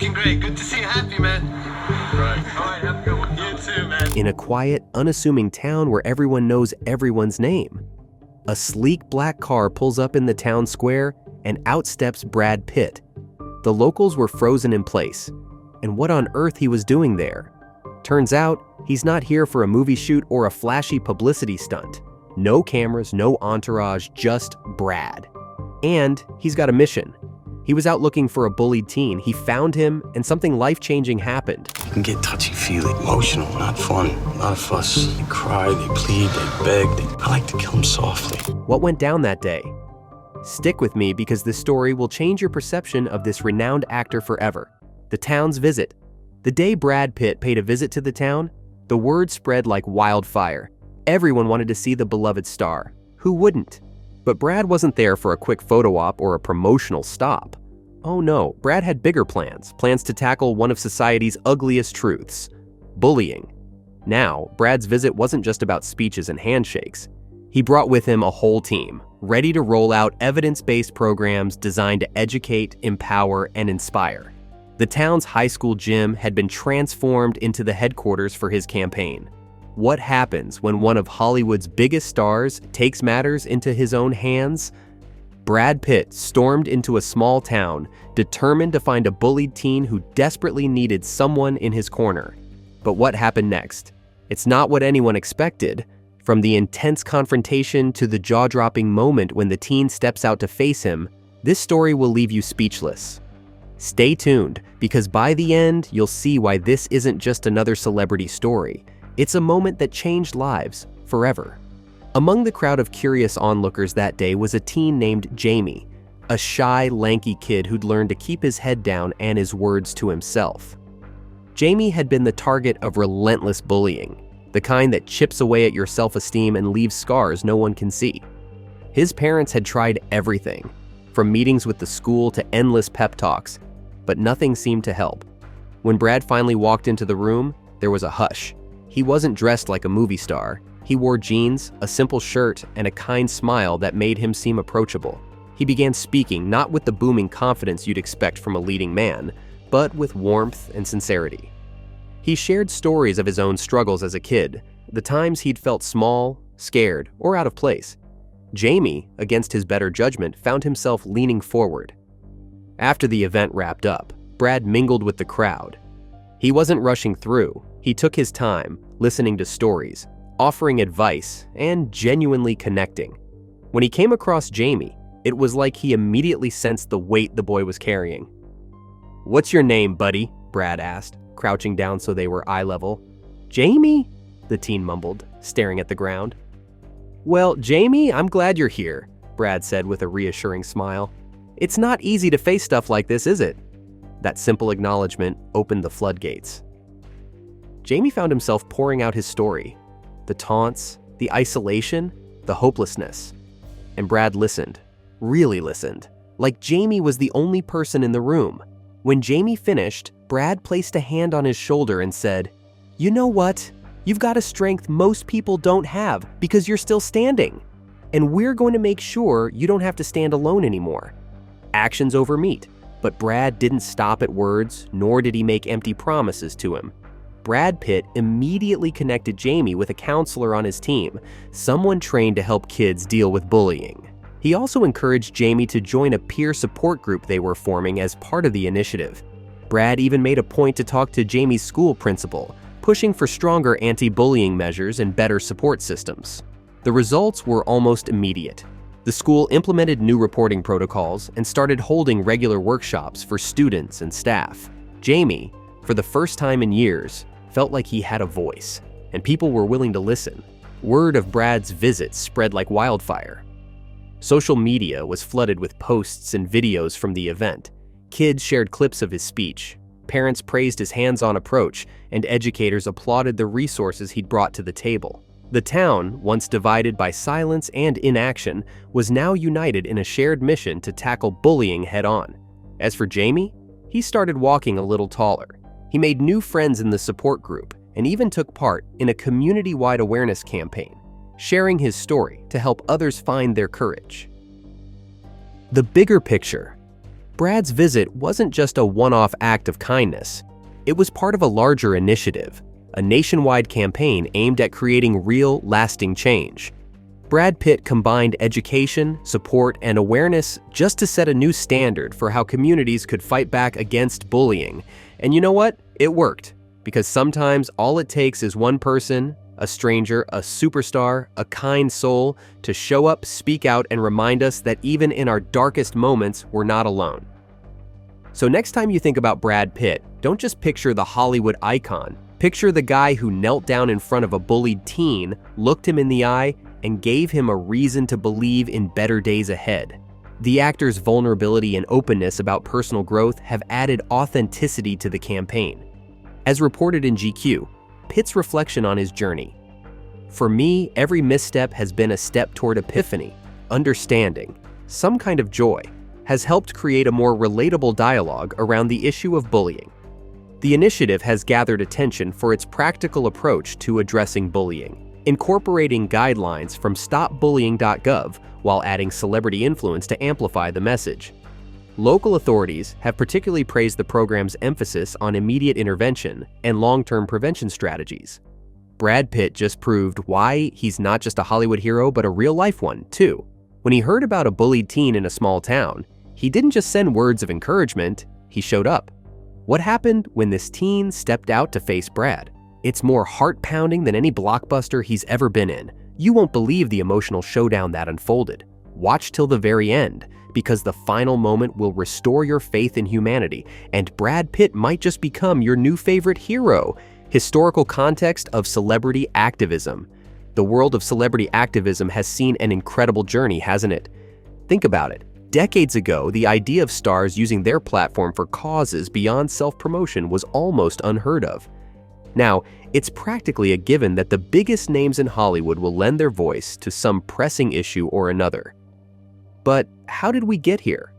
looking great. Good to see you happy, man. Right. All right, have a good one. You too, man. In a quiet, unassuming town where everyone knows everyone's name, a sleek black car pulls up in the town square and out steps Brad Pitt. The locals were frozen in place, and what on earth he was doing there? Turns out, he's not here for a movie shoot or a flashy publicity stunt. No cameras, no entourage, just Brad. And he's got a mission. He was out looking for a bullied teen. He found him, and something life-changing happened. You can get touchy-feely, emotional, not fun. A lot of fuss. They cry, they plead, they beg. I like to kill them softly. What went down that day? Stick with me because this story will change your perception of this renowned actor forever. The town's visit. The day Brad Pitt paid a visit to the town, the word spread like wildfire. Everyone wanted to see the beloved star. Who wouldn't? But Brad wasn't there for a quick photo op or a promotional stop. Oh no, Brad had bigger plans to tackle one of society's ugliest truths: bullying. Now, Brad's visit wasn't just about speeches and handshakes. He brought with him a whole team, ready to roll out evidence-based programs designed to educate, empower, and inspire. The town's high school gym had been transformed into the headquarters for his campaign. What happens when one of Hollywood's biggest stars takes matters into his own hands? Brad Pitt stormed into a small town, determined to find a bullied teen who desperately needed someone in his corner. But what happened next? It's not what anyone expected. From the intense confrontation to the jaw-dropping moment when the teen steps out to face him, this story will leave you speechless. Stay tuned, because by the end, you'll see why this isn't just another celebrity story. It's a moment that changed lives forever. Among the crowd of curious onlookers that day was a teen named Jamie, a shy, lanky kid who'd learned to keep his head down and his words to himself. Jamie had been the target of relentless bullying, the kind that chips away at your self-esteem and leaves scars no one can see. His parents had tried everything, from meetings with the school to endless pep talks, but nothing seemed to help. When Brad finally walked into the room, there was a hush. He wasn't dressed like a movie star. He wore jeans, a simple shirt, and a kind smile that made him seem approachable. He began speaking, not with the booming confidence you'd expect from a leading man, but with warmth and sincerity. He shared stories of his own struggles as a kid, the times he'd felt small, scared, or out of place. Jamie, against his better judgment, found himself leaning forward. After the event wrapped up, Brad mingled with the crowd. He wasn't rushing through. He took his time, listening to stories, offering advice, and genuinely connecting. When he came across Jamie, it was like he immediately sensed the weight the boy was carrying. "What's your name, buddy?" Brad asked, crouching down so they were eye level. "Jamie?" the teen mumbled, staring at the ground. "Well, Jamie, I'm glad you're here," Brad said with a reassuring smile. "It's not easy to face stuff like this, is it?" That simple acknowledgement opened the floodgates. Jamie found himself pouring out his story, the taunts, the isolation, the hopelessness. And Brad listened, really listened, like Jamie was the only person in the room. When Jamie finished, Brad placed a hand on his shoulder and said, "You know what? You've got a strength most people don't have because you're still standing. And we're going to make sure you don't have to stand alone anymore." Actions over meat, but Brad didn't stop at words, nor did he make empty promises to him. Brad Pitt immediately connected Jamie with a counselor on his team, someone trained to help kids deal with bullying. He also encouraged Jamie to join a peer support group they were forming as part of the initiative. Brad even made a point to talk to Jamie's school principal, pushing for stronger anti-bullying measures and better support systems. The results were almost immediate. The school implemented new reporting protocols and started holding regular workshops for students and staff. Jamie, for the first time in years, felt like he had a voice, and people were willing to listen. Word of Brad's visit spread like wildfire. Social media was flooded with posts and videos from the event. Kids shared clips of his speech. Parents praised his hands-on approach, and educators applauded the resources he'd brought to the table. The town, once divided by silence and inaction, was now united in a shared mission to tackle bullying head-on. As for Jamie, he started walking a little taller. He made new friends in the support group and even took part in a community-wide awareness campaign, sharing his story to help others find their courage. The bigger picture. Brad's visit wasn't just a one-off act of kindness. It was part of a larger initiative, a nationwide campaign aimed at creating real, lasting change. Brad Pitt combined education, support, and awareness just to set a new standard for how communities could fight back against bullying. And you know what? It worked. Because sometimes all it takes is one person, a stranger, a superstar, a kind soul, to show up, speak out, and remind us that even in our darkest moments, we're not alone. So next time you think about Brad Pitt, don't just picture the Hollywood icon. Picture the guy who knelt down in front of a bullied teen, looked him in the eye, and gave him a reason to believe in better days ahead. The actor's vulnerability and openness about personal growth have added authenticity to the campaign. As reported in GQ, Pitt's reflection on his journey. For me, every misstep has been a step toward epiphany, understanding, some kind of joy, has helped create a more relatable dialogue around the issue of bullying. The initiative has gathered attention for its practical approach to addressing bullying, incorporating guidelines from stopbullying.gov while adding celebrity influence to amplify the message. Local authorities have particularly praised the program's emphasis on immediate intervention and long-term prevention strategies. Brad Pitt just proved why he's not just a Hollywood hero but a real-life one, too. When he heard about a bullied teen in a small town, he didn't just send words of encouragement, he showed up. What happened when this teen stepped out to face Brad? It's more heart-pounding than any blockbuster he's ever been in. You won't believe the emotional showdown that unfolded. Watch till the very end, because the final moment will restore your faith in humanity, and Brad Pitt might just become your new favorite hero. Historical context of celebrity activism. The world of celebrity activism has seen an incredible journey, hasn't it? Think about it. Decades ago, the idea of stars using their platform for causes beyond self-promotion was almost unheard of. Now, it's practically a given that the biggest names in Hollywood will lend their voice to some pressing issue or another. But how did we get here?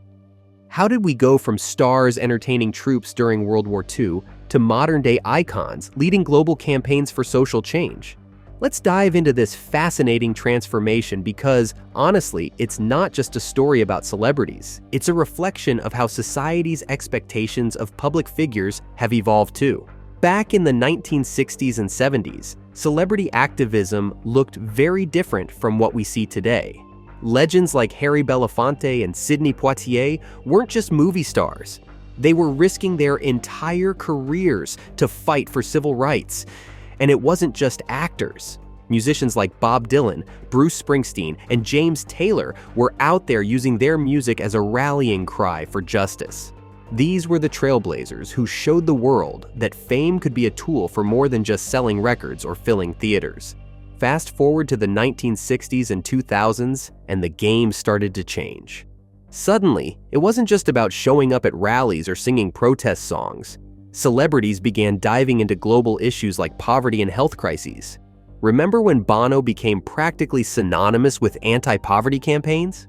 How did we go from stars entertaining troops during World War II to modern-day icons leading global campaigns for social change? Let's dive into this fascinating transformation because, honestly, it's not just a story about celebrities. It's a reflection of how society's expectations of public figures have evolved too. Back in the 1960s and 70s, celebrity activism looked very different from what we see today. Legends like Harry Belafonte and Sidney Poitier weren't just movie stars. They were risking their entire careers to fight for civil rights. And it wasn't just actors. Musicians like Bob Dylan, Bruce Springsteen, and James Taylor were out there using their music as a rallying cry for justice. These were the trailblazers who showed the world that fame could be a tool for more than just selling records or filling theaters. Fast forward to the 1960s and 2000s, and the game started to change. Suddenly, it wasn't just about showing up at rallies or singing protest songs. Celebrities began diving into global issues like poverty and health crises. Remember when Bono became practically synonymous with anti-poverty campaigns?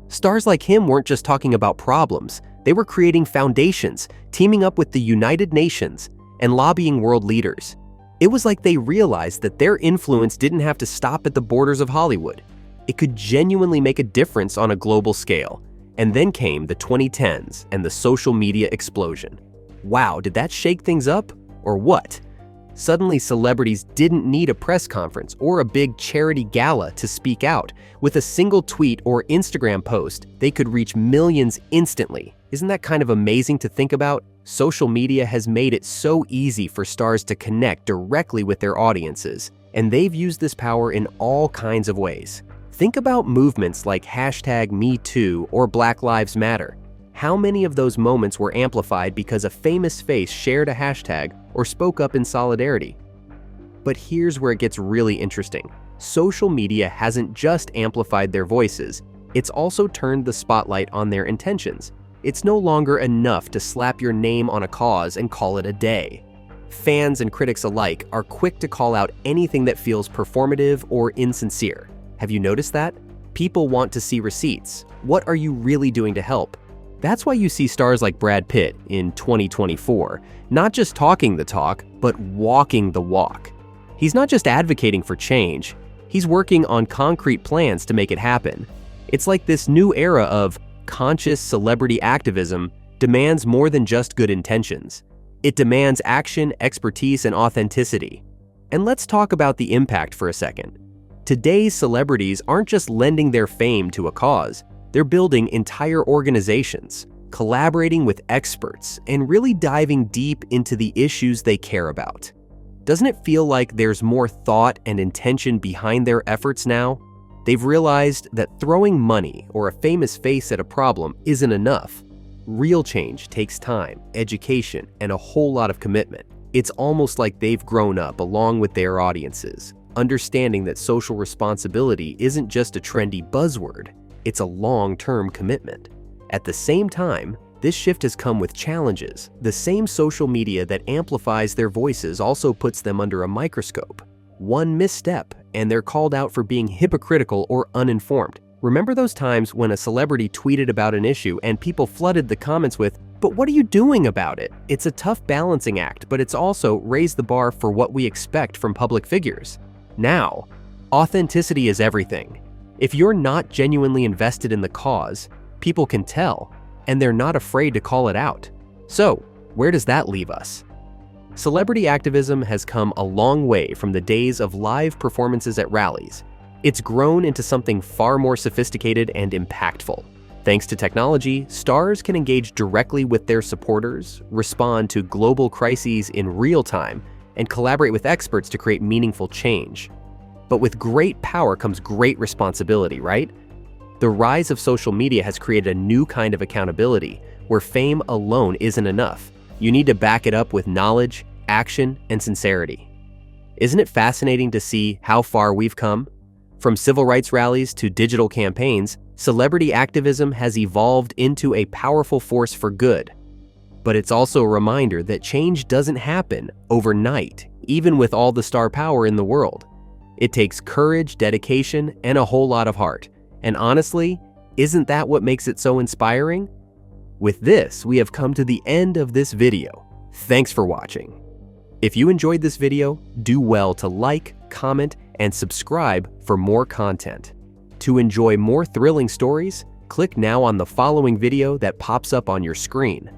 Stars like him weren't just talking about problems, they were creating foundations, teaming up with the United Nations, and lobbying world leaders. It was like they realized that their influence didn't have to stop at the borders of Hollywood. It could genuinely make a difference on a global scale. And then came the 2010s and the social media explosion. Wow, did that shake things up? Or what? Suddenly, celebrities didn't need a press conference or a big charity gala to speak out. With a single tweet or Instagram post, they could reach millions instantly. Isn't that kind of amazing to think about? Social media has made it so easy for stars to connect directly with their audiences, and they've used this power in all kinds of ways. Think about movements like #MeToo or Black Lives Matter. How many of those moments were amplified because a famous face shared a hashtag or spoke up in solidarity? But here's where it gets really interesting. Social media hasn't just amplified their voices, it's also turned the spotlight on their intentions. It's no longer enough to slap your name on a cause and call it a day. Fans and critics alike are quick to call out anything that feels performative or insincere. Have you noticed that? People want to see receipts. What are you really doing to help? That's why you see stars like Brad Pitt in 2024, not just talking the talk, but walking the walk. He's not just advocating for change, he's working on concrete plans to make it happen. It's like this new era of conscious celebrity activism demands more than just good intentions. It demands action, expertise, and authenticity. And let's talk about the impact for a second. Today's celebrities aren't just lending their fame to a cause, they're building entire organizations, collaborating with experts, and really diving deep into the issues they care about. Doesn't it feel like there's more thought and intention behind their efforts now? They've realized that throwing money or a famous face at a problem isn't enough. Real change takes time, education, and a whole lot of commitment. It's almost like they've grown up along with their audiences, understanding that social responsibility isn't just a trendy buzzword, it's a long-term commitment. At the same time, this shift has come with challenges. The same social media that amplifies their voices also puts them under a microscope. One misstep, and they're called out for being hypocritical or uninformed. Remember those times when a celebrity tweeted about an issue and people flooded the comments with, "But what are you doing about it?" It's a tough balancing act, but it's also raised the bar for what we expect from public figures. Now, authenticity is everything. If you're not genuinely invested in the cause, people can tell, and they're not afraid to call it out. So, where does that leave us? Celebrity activism has come a long way from the days of live performances at rallies. It's grown into something far more sophisticated and impactful. Thanks to technology, stars can engage directly with their supporters, respond to global crises in real time, and collaborate with experts to create meaningful change. But with great power comes great responsibility, right? The rise of social media has created a new kind of accountability, where fame alone isn't enough. You need to back it up with knowledge, action, and sincerity. Isn't it fascinating to see how far we've come? From civil rights rallies to digital campaigns, celebrity activism has evolved into a powerful force for good. But it's also a reminder that change doesn't happen overnight, even with all the star power in the world. It takes courage, dedication, and a whole lot of heart. And honestly, isn't that what makes it so inspiring? With this, we have come to the end of this video. Thanks for watching. If you enjoyed this video, do well to like, comment, and subscribe for more content. To enjoy more thrilling stories, click now on the following video that pops up on your screen.